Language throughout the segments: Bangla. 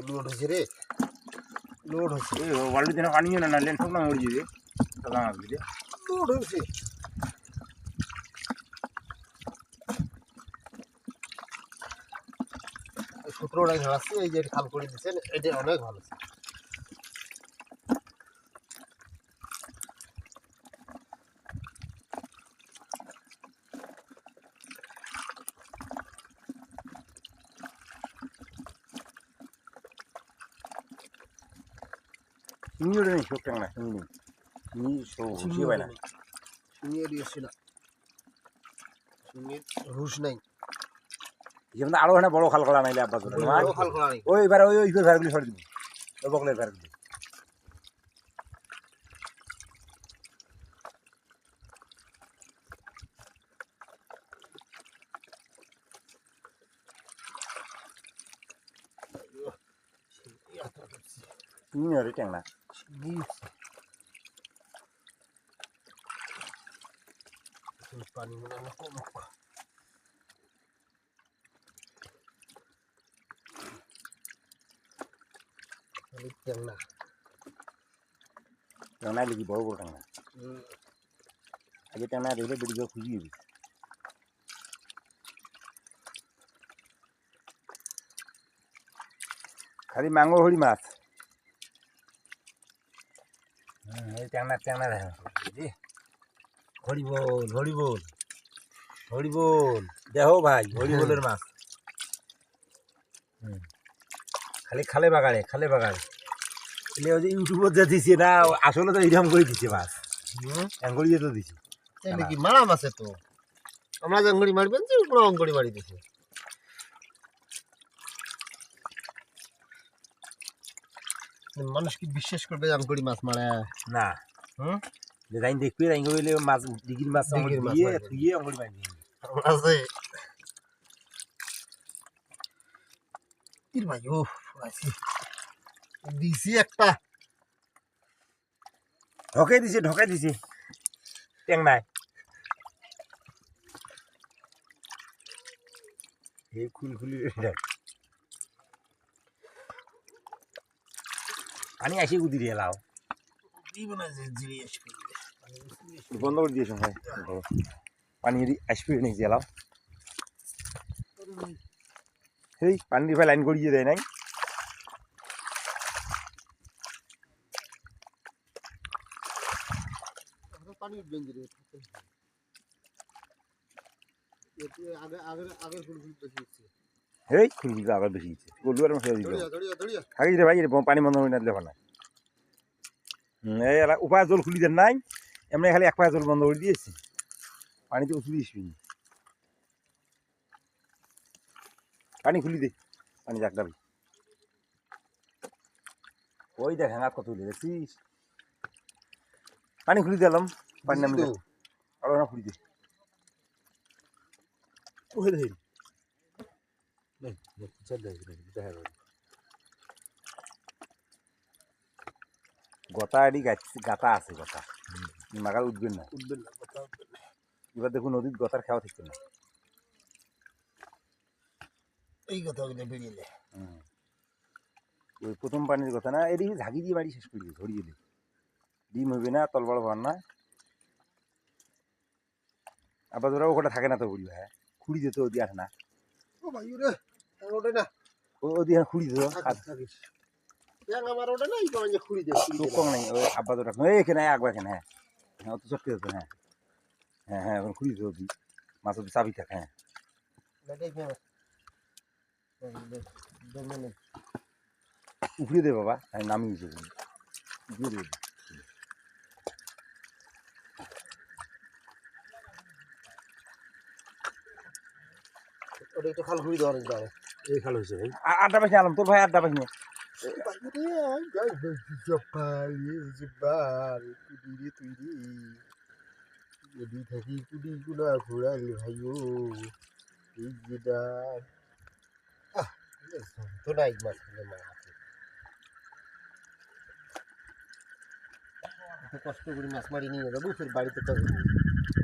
লোড হয়েছে রে, লোড হয়েছে। বাড়ির দিনে পানি না না লেন সব না মরে যাবে সাদা মাছ দিলে লোড হয়েছে। সতেরোটাই ধরাচ্ছি, এই যে খাল করে দিচ্ছেন, এটা অনেক ভালো। চিংড়ি ওটা নেই সব ট্যাংরা চিংড়ি চিংড়ি সব হুসিয়ে পায় না শিঙিয়ে দিয়েছি না, শিঙির হুশ নাই। যেমন আরো এখানে বড় খাল করা নাইলে আব্বা ধরে বড় খাল করা নেই। ওই এবার ওই ভেড়গুলি সরে দিবি ওই বকলের ভেড়গুলি চিংড়ি ওরে ট্যাংরা পানি মনে হয় কম। ট্যাংরা ট্যাংরা লিখি বড় বড় ট্যাংরা আগে ট্যাংরা দেখলে বেড়ি যাওয়া খুঁজি যাবি খালি মাঙ্গো হরি মাছ এই ট্যাংরা ট্যাংরা দেখা হরি বল হরি বল হরি বল দেখো ভাই হরি বলের মাছ খালি খালে বাগাড়ে খালে বাগাড়ে এলে ওই যে ইউটিউবত যা দিছে না আসলে তো এইরকম করে দিছে মাছ অ্যাঙ্গড়ি তো দিছে কি মারা মাছে তো আমরা জাঙ্গড়ি মারবেন যে পুরো অঙ্গড়ি মারি দিছে। মানুষ কি বিশ্বাস করবে জাঙ্গড়ি মাছ মারা না যে যাই দেখবি রাইঙ্গ হইলে মাছ ডিগির মাছ দিয়ে তুইয়ে অঙ্গড়ি মারি আছে ভাই। ও দিছি একটা ঢকে দিছে ট্যাংরায় এই খুলি পানি আসি গুদি দিয়ে লাও বন্ধ করে দিয়েছ ভাই পানি আসবে নেই জ্বালাও সেই পানি দিয়ে লাইন করিয়ে দেয় নাই পানি উঠবেন এই খুলগুলো আবার বেশি গেছে গলু আর মশলা দিল খাই রে ভাই পানি বন্ধ করে না দিলে না এই উপায় জল খুলি দেন নাই এমনি খালি এক পায়ে জল বন্ধ করে দিয়েছি পানিতে উঠলি আসবি পানি খুলি দে পানি যাক যাবি ওই দেখ হ্যাঁ কত দেখছিস পানি খুলি দিলাম পানি নামি আরো না খুলি দে গতা এটি গাতা আছে গতা মাগাল উঠবেন না এবার দেখুন নদীর গতার খাওয়া থাকছে না এই কথাগুলো বেরিয়ে ওই প্রথম পানির কথা না এদিকে ঝাঁকি দিয়ে বাড়ি শেষ করি ধরিয়ে দিই ডিম হইবে না তলবড় ভার না আবার ওরা ওটা থাকে না তো বলি হ্যাঁ খুঁড়ি দিত ওদি আসে না ও ভাই রে ওটা না ওদি খুঁড়ি দিত আমার ওটা না এই যে খুঁড়ি দে কম নাই ওই আব্বা তো রাখো এখানে আগবা এখানে হ্যাঁ হ্যাঁ অত চটকে যেত হ্যাঁ হ্যাঁ হ্যাঁ খুঁড়ি দিত ওদি মাছ ওদি চাবি থাকে হ্যাঁ উফড়ে দে বাবা আমি নামিয়েছি উফড়ে দে ওটা একটু খাল ঘুরি দেওয়ার যাবে এই খাল হয়েছে ভাই আড্ডা পাইছি আলাম তোর ভাই আড্ডা পাইনি থাকি কুড়ি গুলা ঘোরালি ভাইও এই যেটা তো নাই মাছ কষ্ট করে মাছ মারি নিয়ে যাবো ফের বাড়িতে তো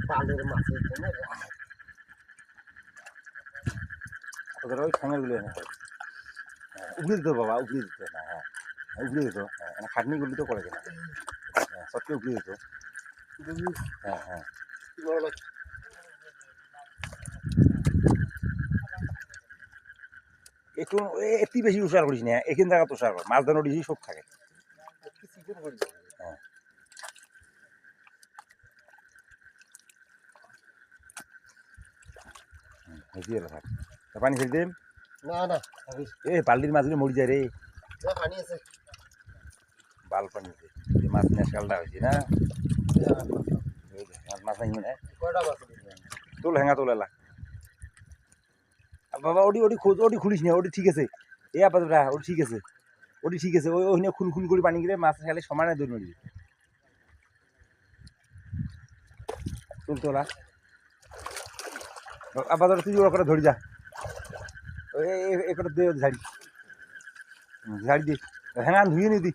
পালের মাছের জন্য ওদের ওই ঠ্যাঙেরগুলো এনে হয় উপরে দিত বাবা উপরে দিত না হ্যাঁ উপরে দিত হ্যাঁ খাটনিগুলি তো করে কিনা হ্যাঁ সত্যি উপরে দিত হ্যাঁ হ্যাঁ একটু একটু বেশি উষার করিস না এখান জায়গা তো উষার কর মাছ ধরানো বেশি সব থাকে হ্যাঁ বেশি এলো থাক পানি ছেড়ে দিম না না এ বালতির মাছগুলো মরি যায় রে পানি আছে বাল পানিতে মাছ নেশালটা হয়েছে না মাছ নাই মনে কয়টা মাছ তোল হ্যাঙ্গা তোলা বাবা ওটি ওটি খোঁজ ওটি খুলিস না ওটি ঠিক আছে এ আপাতত ওটি ঠিক আছে ওটি ঠিক আছে ওই ওই খুল খুল করে পানি গেলে মাছ খালে সমানে দৌড় মারবি তোল তোলা আপাতত তুই ওর করে ধরি যা একটা দে ঝাড়ি ঝাড়ি দে হ্যাঁ ধুয়ে নি দি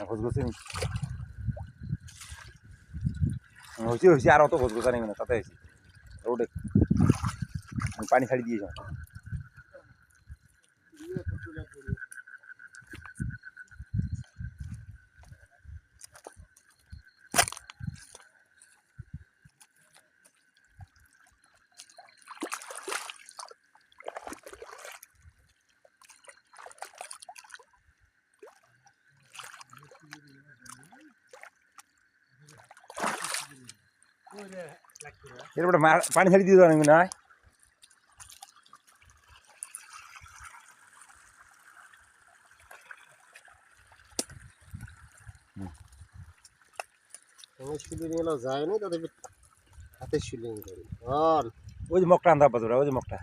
খোঁজ গোছে নি হয়েছে হয়েছে আর অত খোঁজ গোছা নেই মানে তাতে হয়েছে ওটে পানি ছাড়ি দিয়েছ এরপরে পানি ছাড়ি দিয়ে দেওয়া না শুলে নিয়ে যায় না তাদের হাতে শুলে ধরি আর ওই যে মগটা আনতে পারতো ওই যে মগটা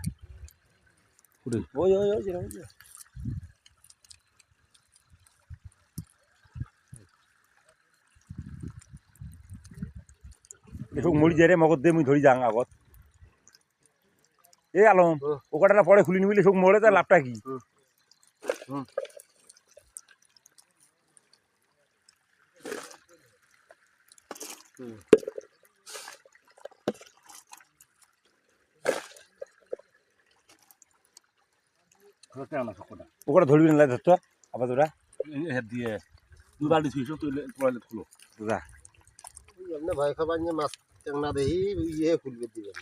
ওই ওই ওই ওই এসব মরি যায় রে মগর দিয়ে মুই ধরি যাং আগত এ আলম ও কটাটা পরে খুলি নিবিলে সব মরে তার লাভটা কি ওটা ধরবি না ধরতো আবার তোরা দিয়ে দুই বালতি ছুঁয়েছ তুই পড়ালে খুলো যা এমনি ভয় খাবার নিয়ে মাছ না দেখি ইয়ে খুলবে দিবেন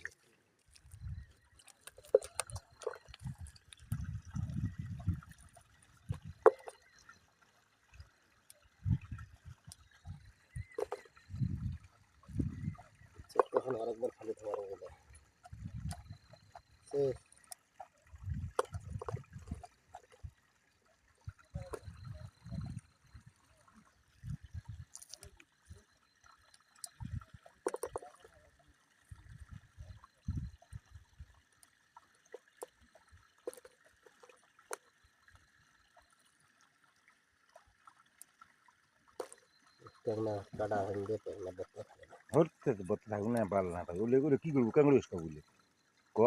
তখন আরেকবার খালি খাবার গেলে টেংনা কাটা হইলে টেংনা বসতে থাকে না ধরতে বলতে থাকুন না পারল না ওগুলো এগুলো কী করবো কেন বলে ক